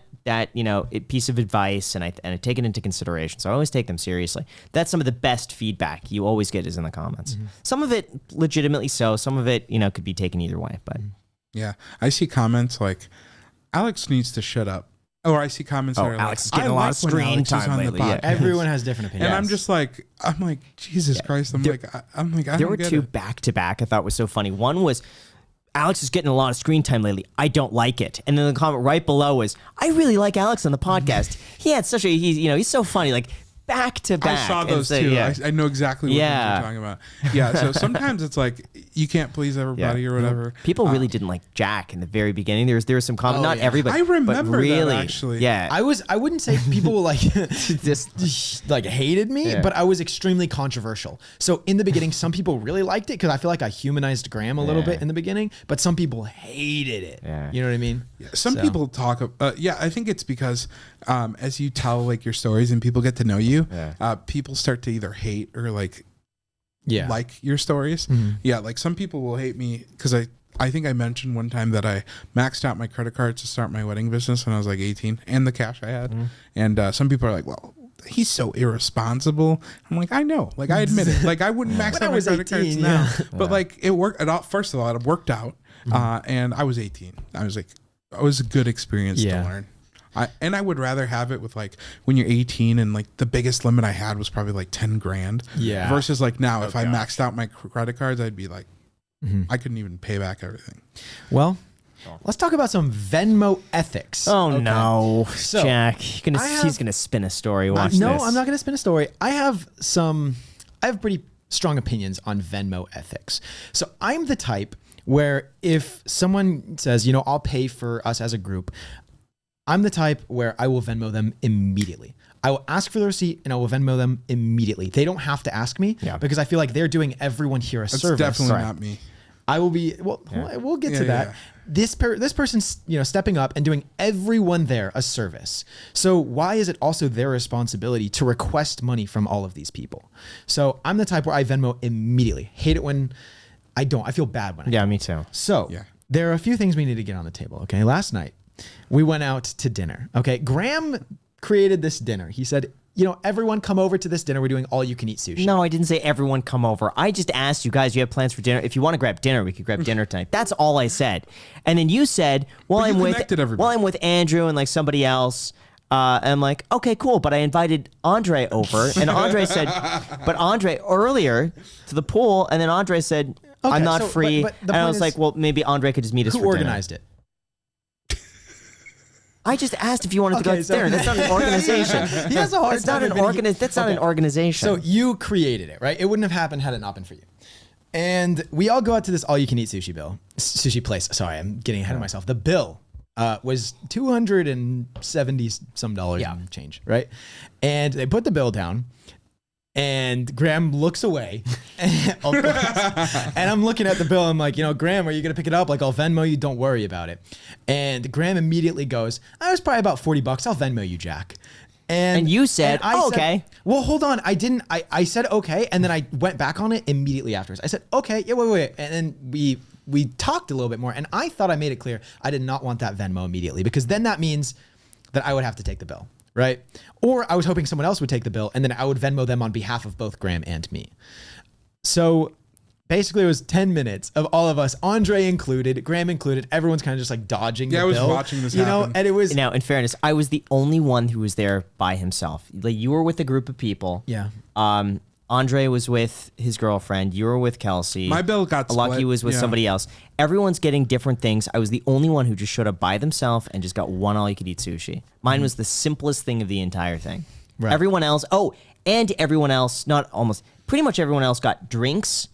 piece of advice, and I take it into consideration. So I always take them seriously. That's some of the best feedback you always get is in the comments. Some of it legitimately so. Some of it could be taken either way. But Yeah, I see comments like, Alex needs to shut up. Or I see comments that are Alex is like, getting I a lot like of when screen Alex is time on the lately. Yeah. podcast. Everyone has different opinions. And I'm like, Jesus Christ. I there don't were get two it. back to back I thought was so funny. One was, Alex is getting a lot of screen time lately. I don't like it. And then the comment right below was, I really like Alex on the podcast. He had such a, he's so funny. Like back to back. I saw And those so, too. yeah. I know exactly what Yeah. you're talking about. Yeah. So sometimes it's like you can't please everybody or whatever. People really didn't like Jack in the very beginning. There was some comment, not yeah. everybody. I remember but really, that, actually. Yeah. I wouldn't say people like just like hated me, Yeah. but I was extremely controversial. So in the beginning, some people really liked it because I feel like I humanized Graham a little Yeah. bit in the beginning, but some people hated it. Yeah. You know what I mean? Some So- people talk. I think it's because as you tell like your stories and people get to know you, people start to either hate or like your stories. Yeah, like some people will hate me because I think I mentioned one time that I maxed out my credit cards to start my wedding business when I was like 18 and the cash I had. And some people are like, well, he's so irresponsible. I'm like, I know. Like, I admit it. Like, I wouldn't max When I out my was credit cards 18, now. yeah. But like, it worked. First of all, it worked out. And I was 18. I was like, it was a good experience to learn. I would rather have it with like when you're 18 and like the biggest limit I had was probably like 10 grand. Yeah. Versus like now, if I maxed out my credit cards, I'd be like, I couldn't even pay back everything. Well, let's talk about some Venmo ethics. Oh Okay. no, So, Jack! He's gonna spin a story. Watch no, this. I'm not going to spin a story. I have pretty strong opinions on Venmo ethics. So I'm the type where if someone says, I'll pay for us as a group, I'm the type where I will Venmo them immediately. I will ask for the receipt and I will Venmo them immediately. They don't have to ask me because I feel like they're doing everyone here a service. Definitely not me. I will be, we'll get to that. Yeah. This person's, stepping up and doing everyone there a service. So why is it also their responsibility to request money from all of these people? So I'm the type where I Venmo immediately. Hate it when I don't. I feel bad when I don't. Me too. So there are a few things we need to get on the table. Okay. Last night we went out to dinner. Okay. Graham created this dinner. He said, everyone come over to this dinner. We're doing all you can eat sushi. No, I didn't say everyone come over. I just asked you guys, you have plans for dinner? If you want to grab dinner, we could grab dinner tonight. That's all I said. And then you said, I'm with Andrew and like somebody else. And I'm like, okay, cool. But I invited Andre over. And Andre said, but Andre earlier to the pool. And then Andre said, I'm not free. And I was like, well, maybe Andre could just meet us for dinner. Who organized it? I just asked if you wanted to go to dinner. That's not an organization. He has a hard time. That's not an organization. So you created it, right? It wouldn't have happened had it not been for you. And we all go out to this all-you-can-eat sushi place. Sorry, I'm getting ahead of myself. The bill was $270 some dollars and change, right? And they put the bill down. And Graham looks away, and I'm looking at the bill. I'm like, Graham, are you going to pick it up? Like, I'll Venmo you. Don't worry about it. And Graham immediately goes, I was probably about $40. I'll Venmo you, Jack. And you said, okay. Well, hold on. I didn't. I said, okay. And then I went back on it immediately afterwards. I said, okay. Yeah, wait. And then we talked a little bit more. And I thought I made it clear I did not want that Venmo immediately, because then that means that I would have to take the bill. Right? Or I was hoping someone else would take the bill and then I would Venmo them on behalf of both Graham and me. So basically it was 10 minutes of all of us, Andre included, Graham included, everyone's kind of just like dodging the bill. Yeah, I was watching this happen. And it was... Now, in fairness, I was the only one who was there by himself. Like, you were with a group of people. Yeah. Andre was with his girlfriend. You were with Kelsey. My bill got split. Lucky was with somebody else. Everyone's getting different things. I was the only one who just showed up by themselves and just got one all-you-could-eat sushi. Mine was the simplest thing of the entire thing. Right. Everyone else, pretty much everyone else got drinks,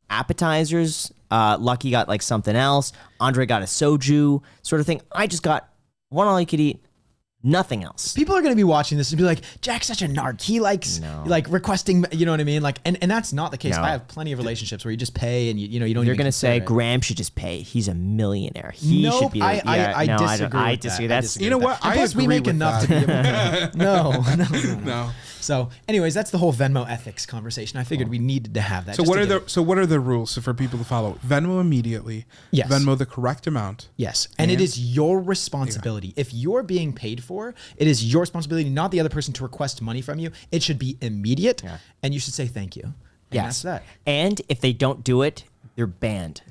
appetizers. Lucky got like something else. Andre got a soju sort of thing. I just got one all-you-could-eat. Nothing else. People are going to be watching this and be like, Jack's such a narc. He likes like requesting, you know what I mean? Like, and that's not the case. No. I have plenty of relationships where you just pay and you don't. You're going to say Graham should just pay. He's a millionaire. He should be. I disagree. I disagree. That's you know what? Plus, we make enough to be able to. No. So, anyways, that's the whole Venmo ethics conversation. I figured we needed to have that. So what are the rules for people to follow? Venmo immediately. Yes. Venmo the correct amount. Yes. And it is your responsibility. Yeah. If you're being paid for, it is your responsibility, not the other person, to request money from you. It should be immediate, and you should say thank you. And that's that. And if they don't do it, they're banned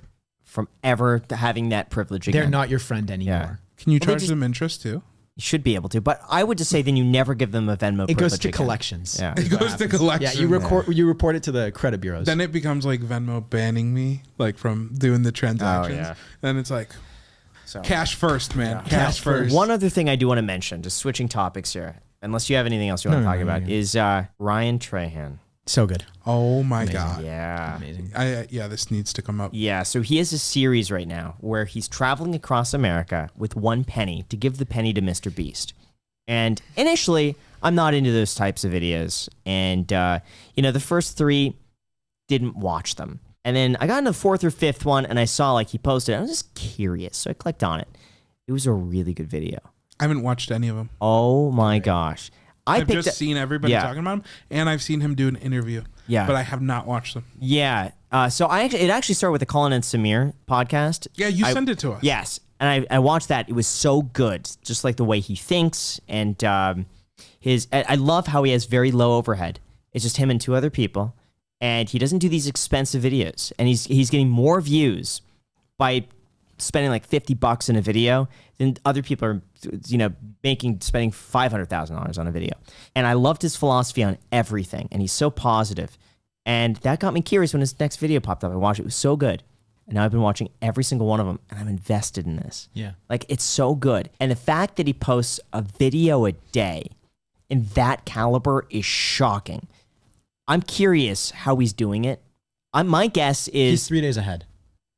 from ever having that privilege again. They're not your friend anymore. Yeah. Can you charge them interest too? You should be able to, but I would just say then you never give them a Venmo. It goes to collections. Yeah, it goes to collections. Yeah, you report it to the credit bureaus. Then it becomes like Venmo banning me, like from doing the transactions. Oh, yeah. Then it's like cash first, man. Yeah. Cash first. One other thing I do want to mention, just switching topics here, unless you have anything else you want to talk about, is Ryan Trahan. So good. Oh my God. Yeah. Amazing. This needs to come up. Yeah. So he has a series right now where he's traveling across America with one penny to give the penny to Mr. Beast. And initially, I'm not into those types of videos. And, the first 3 didn't watch them. And then I got into the 4th or 5th one and I saw he posted it. I was just curious. So I clicked on it. It was a really good video. I haven't watched any of them. Oh my gosh. I've just seen everybody talking about him, and I've seen him do an interview. Yeah, but I have not watched them. Yeah. So it actually started with the Colin and Samir podcast. Yeah, you sent it to us. Yes, and I watched that. It was so good, just like the way he thinks, and I love how he has very low overhead. It's just him and 2 other people, and he doesn't do these expensive videos, and he's getting more views by spending like $50 in a video than other people are, spending $500,000 on a video. And I loved his philosophy on everything. And he's so positive. And that got me curious when his next video popped up. I watched it. It was so good. And now I've been watching every single one of them, and I'm invested in this. Yeah. It's so good. And the fact that he posts a video a day in that caliber is shocking. I'm curious how he's doing it. My guess is he's 3 days ahead.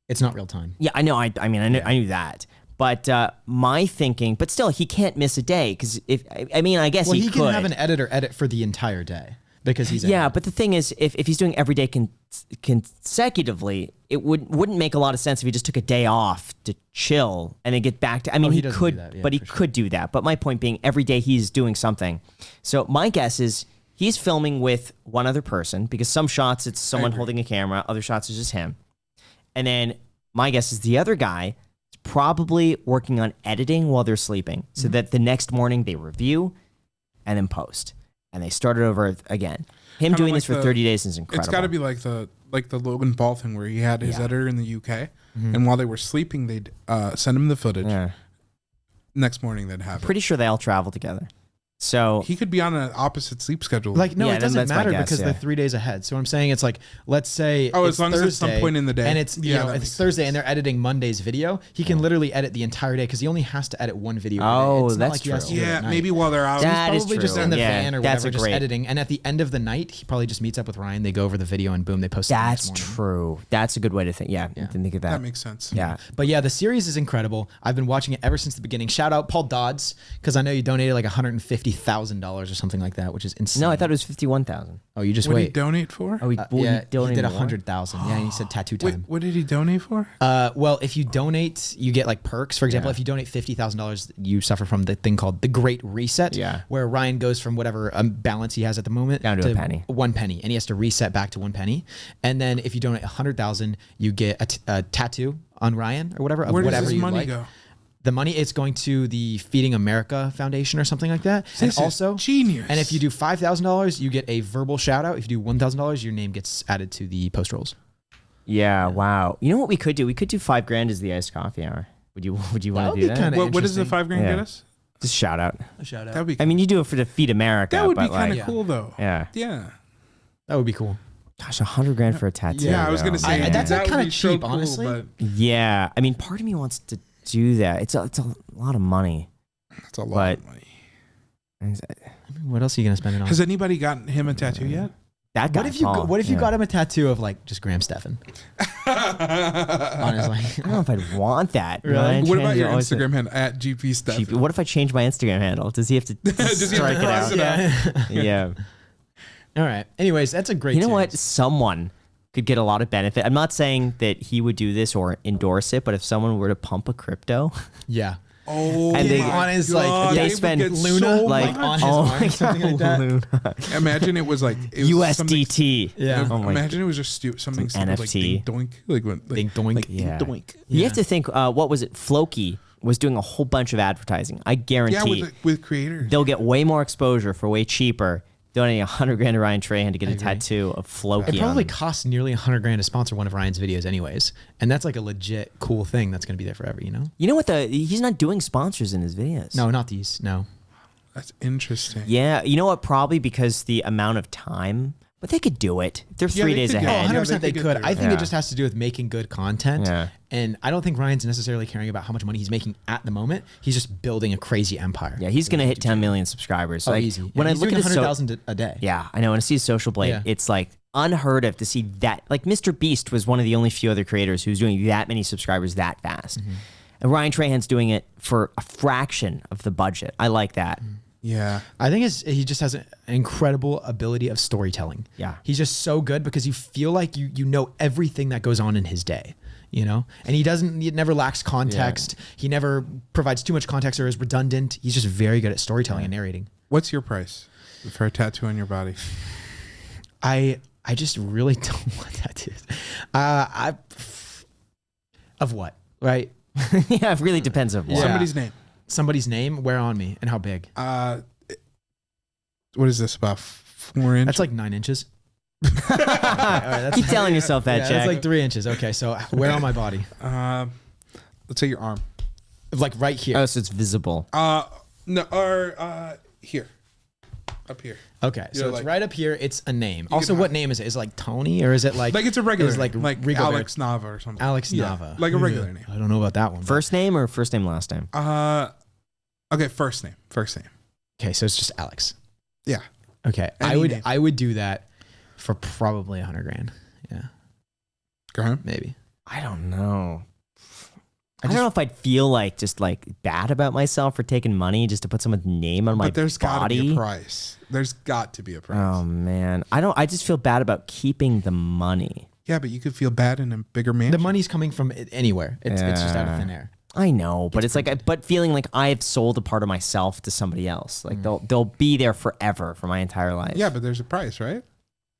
It's not real time. Yeah, I know. I knew that. But my thinking, but still, he can't miss a day because I guess Well, he he could. can have an editor edit for the entire day because he's Yeah, but the thing is, if he's doing every day consecutively, it wouldn't make a lot of sense if he just took a day off to chill and then get back to. I mean, he doesn't could, do that. Yeah, but he for sure. could do that. But my point being, every day he's doing something. So my guess is he's filming with one other person because some shots it's someone holding a camera, other shots it's just him, and then my guess is the other guy is probably working on editing while they're sleeping, so that the next morning they review and then post. And they started over again. Him Kinda doing like this for 30 days is incredible. It's got to be like the Logan Paul thing where he had his editor in the UK, and while they were sleeping, they'd send him the footage. Yeah. Next morning, they'd have it. Pretty sure they all travel together. So He could be on an opposite sleep schedule. Like, no, Yeah, it then doesn't that's my matter guess, because yeah. they're 3 days ahead. So what I'm saying, it's like, let's say Oh, it's as long Thursday, as it's some point in the day. and it's Yeah, that it's makes Thursday, and they're editing Monday's video. He can literally edit the entire day because he only has to edit one video. a day. Oh, It's not that's like he has to true. do it yeah, at night. maybe while they're out. That is Probably just true. in the Yeah, van or that's whatever, a just great- editing. And at the end of the night, he probably just meets up with Ryan. They go over the video, and boom, they post it the that's next morning. true. That's a good way to think. Yeah, didn't think of that. That makes sense. Yeah. But yeah, the series is incredible. I've been watching it ever since the beginning. Shout out Paul Dodds, because I know you donated like $150,000 or something like that, which is insane. No, I thought it was 51,000. Oh, you just What did he wait. donate for? Oh, he Yeah, he donated did more? 100,000. Yeah, he said tattoo Wait, time. what did he donate for? Well, if you donate, you get like perks. For example, if you donate $50,000, you suffer from the thing called the Great Reset, Yeah. where Ryan goes from whatever balance he has at the moment Down to a penny. 1 penny, and he has to reset back to 1 penny. And then if you donate 100,000, you get a tattoo on Ryan or whatever of Where does whatever this you money like. go? The money is going to the Feeding America Foundation or something like that. This and is also, genius. and if you do $5,000, you get a verbal shout out. If you do $1,000, your name gets added to the post rolls. Yeah, wow. You know what we could do? We could do $5,000 as the iced coffee hour. Would you want to do would be that? kinda What does the interesting. $5,000 Yeah. get us? Just shout out. A shout out. That'd be. I mean, you do it for the Feed America. that would be but kind of like, cool, though. Yeah. Yeah. That would be cool. Gosh, $100,000 for a tattoo. Yeah, I was though. gonna say that's that like would kinda be so cheap, cool, honestly. but Yeah, I mean, part of me wants to do that. It's a lot of money. that's a lot of But- money. I mean, what else are you gonna spend it on? Has anybody gotten him a tattoo yet? That guy. What if you Paul, what if you yeah. got him a tattoo of like just Graham Stephan? Honestly, I don't know if I'd want that. Really? Ryan What about Chandler your always said- Instagram handle at GP Steph? Cheap. What if I change my Instagram handle? Does he have to Does he have strike to it cross out? it out? Yeah. All right. Anyways, that's a great. You know what? series. Someone could get a lot of benefit. I'm not saying that he would do this or endorse it, but if someone were to pump a crypto, Yeah. Oh, And they- my on his, God, like, they would spend get Luna, so like, much. on his arm, something like that. Luna. Imagine it was like it was something- USDT. Yeah. Oh my Imagine it was just something Some stupid like NFT. ding doink, like when Ding doink. like Yeah. ding doink. You have to think, what was it? Floki was doing a whole bunch of advertising. I guarantee Yeah, with creators. they'll get way more exposure for way cheaper donating $100,000 to Ryan Trahan to get a agree. tattoo of Floki. It probably on. costs nearly $100,000 to sponsor one of Ryan's videos, anyways, and that's like a legit cool thing that's gonna be there forever. You know? You know what? He's not doing sponsors in his videos. No, not these. No. That's interesting. Yeah, you know what? Probably because the amount of time, but they could do it. They're Yeah, 3 they days could Oh, get- ahead. 100% they they could could. get there. I think Yeah. it just has to do with making good content. Yeah. And I don't think Ryan's necessarily caring about how much money he's making at the moment. He's just building a crazy empire. Yeah, he's gonna hit 10 million subscribers. Oh, Like, easy. When He's I look doing at his 100,000 a day. yeah, I know. When I see his social blade, Yeah. it's like unheard of to see that. Like Mr. Beast was one of the only few other creators who's doing that many subscribers that fast. Mm-hmm. And Ryan Trahan's doing it for a fraction of the budget. I like that. Yeah. I think he just has an incredible ability of storytelling. Yeah. He's just so good because you feel like you know everything that goes on in his day, you know? And he never lacks context. He never provides too much context or is redundant. He's just very good at storytelling and narrating. What's your price for a tattoo on your body? I just really don't want tattoos. Of what? Right? Yeah, it really depends on what. Yeah. Somebody's name. Somebody's name, where on me, and how big? What is this, about 4 inches? That's like 9 inches. All right, that's Keep telling yourself that, yeah, Jack. that's like 3 inches. Okay, so where on my body? let's say your arm. Like right here. Oh, so it's visible. No, or here, up here. Okay, so You're it's like- right up here. It's a name. Also, can- what name is it? Is it like Tony or is it like Like it's a regular, is it name, like Rigo Alex Nava or something. Alex Yeah, Nava, like a regular name. I don't know about that one. but- First name or first name, last name? Okay, first name. Okay, so it's just Alex. Yeah. Okay, Any name. I would do that for probably $100,000. Yeah, Graham? maybe. I don't know. I don't know if I'd feel like just like bad about myself for taking money just to put someone's name on my body. But there's got to be a price. There's got to be a price. Oh man, I just feel bad about keeping the money. Yeah, but you could feel bad in a bigger mansion. The money's coming from anywhere. It's just out of thin air. I know, but it's like, but feeling like I've sold a part of myself to somebody else. Like they'll be there forever for my entire life. Yeah, but there's a price, right?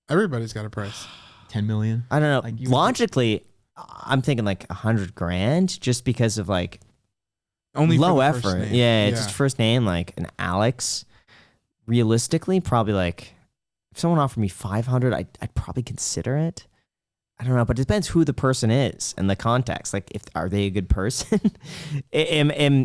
Everybody's got a price. 10 million. I don't know. Like Logically, I'm thinking like $100,000 just because of like Only low for the first effort. name. Yeah, it's just first name, like an Alex. Realistically, probably like if someone offered me 500, I'd probably consider it. I don't know, but it depends who the person is and the context. Like, are they a good person?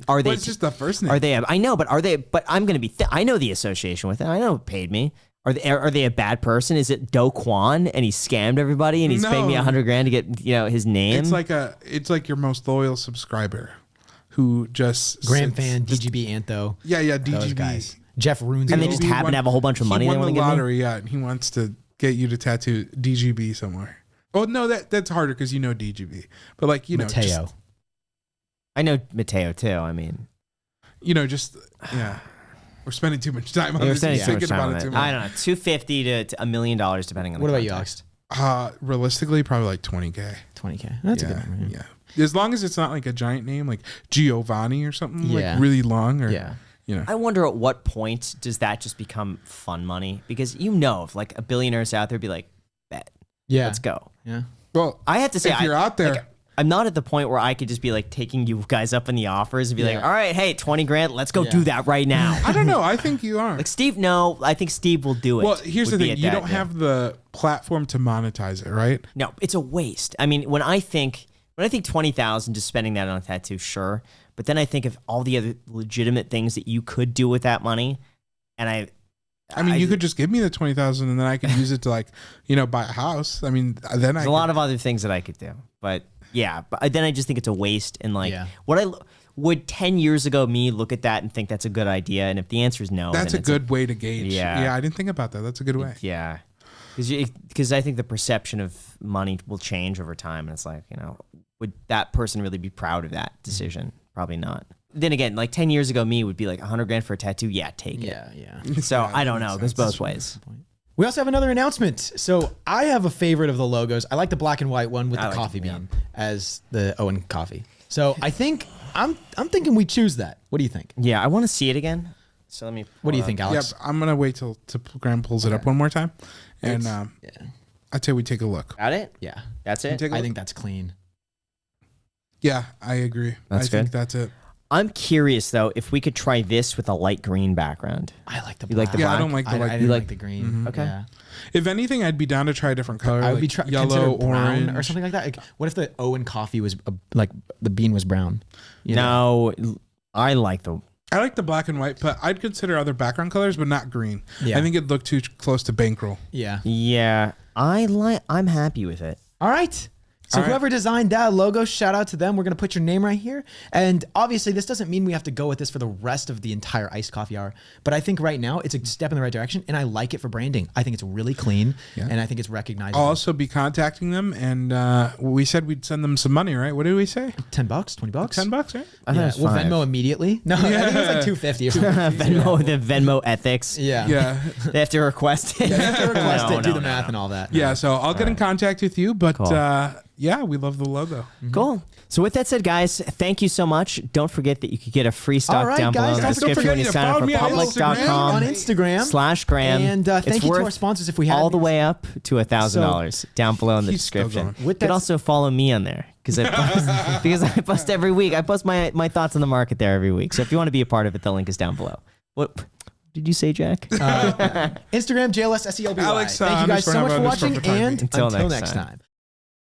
Are they? It's just the first name. Are they? I know, but are they? But I'm gonna be. I know the association with it. I know it paid me. Are they a bad person? Is it Do Kwon and he scammed everybody and he's paying me $100,000 to get his name? It's like your most loyal subscriber, who just Grand fan, DGB Antho. Yeah, DGB Those guys. Jeff Runes. And they just happen to have a whole bunch of money. He they won want the to give me? lottery, and he wants to get you to tattoo DGB somewhere. Oh no, that's harder because you know DGB, but like Mateo. I know Mateo too. I mean, yeah. We're spending too much time on this. Spending too much Thinking time about on it it. too much. I don't know, $250 to $1 million depending on. What the about you, context. Alex? Realistically, probably like 20K. 20K. That's a good number. Yeah. As long as it's not like a giant name like Giovanni or something like really long or I wonder at what point does that just become fun money? Because if like a billionaire's out there, be like, bet. Yeah. Let's go. Yeah. Well, I have to say, if you're out there, like, I'm not at the point where I could just be like taking you guys up in the offers and be like, all right, hey, $20,000, let's go do that right now. I don't know. I think you are. Like Steve, no, I think Steve will do it. Well, here's the thing. You don't have the platform to monetize it, right? No, it's a waste. I mean, when I think 20,000, just spending that on a tattoo, sure. But then I think of all the other legitimate things that you could do with that money. And I mean, you could just give me the 20,000 and then I could use it to buy a house. I mean, then there's a lot of other things that I could do, but yeah, but then I just think it's a waste. And would 10 years ago me look at that and think that's a good idea? And if the answer is no, that's a good way to gauge. Yeah, I didn't think about that. That's a good way. Yeah, because I think the perception of money will change over time, and it's like would that person really be proud of that decision? Probably not. Then again, like 10 years ago, me would be like $100,000 for a tattoo. Yeah, take it. Yeah. So I don't know. It goes both ways. We also have another announcement. So I have a favorite of the logos. I like the black and white one with the coffee bean as the Owen coffee. So I think I'm thinking we choose that. What do you think? Yeah, I want to see it again. So let me. What do you think, Alex? Yeah, I'm gonna wait till Graham pulls it up one more time, and I'd say we take a look. Got it? Yeah, that's it. I think that's clean. Yeah, I agree. I think that's it. I'm curious though if we could try this with a light green background. I like the black. black. Like the black? black? I don't like the white. I like the green. Mm-hmm. Okay. Yeah. If anything, I'd be down to try a different color. I would like be yellow, brown orange, or something like that. Like, what if the Owen coffee was like the bean was brown? No, I like the black and white, but I'd consider other background colors, but not green. Yeah. I think it'd look too close to bankroll. Yeah. Yeah, I'm happy with it. All right. So whoever designed that logo, shout out to them. We're going to put your name right here. And obviously, this doesn't mean we have to go with this for the rest of the entire iced coffee hour. But I think right now, it's a step in the right direction. And I like it for branding. I think it's really clean. Yeah. And I think it's recognizable. I'll also be contacting them. And we said we'd send them some money, right? What did we say? $10, $20? $10, right? Yeah. We'll Venmo immediately. No, I think it was like $250 or something. The Venmo ethics. Yeah. They have to request it. They have to request it, do the math and all that. Yeah, so I'll get in contact with you. But yeah, we love the logo. Mm-hmm. Cool. So with that said, guys, thank you so much. Don't forget that you could get a free stock down below in the description when you sign up for public.com on Instagram /Graham. And thank you to our sponsors if we have all the way up to $1,000 down below in the description. You can also follow me on there because I post every week. I post my thoughts on the market there every week. So if you want to be a part of it, the link is down below. What did you say, Jack? Instagram, JLSSELBY. Alex, thank you guys so much for watching, and until next time.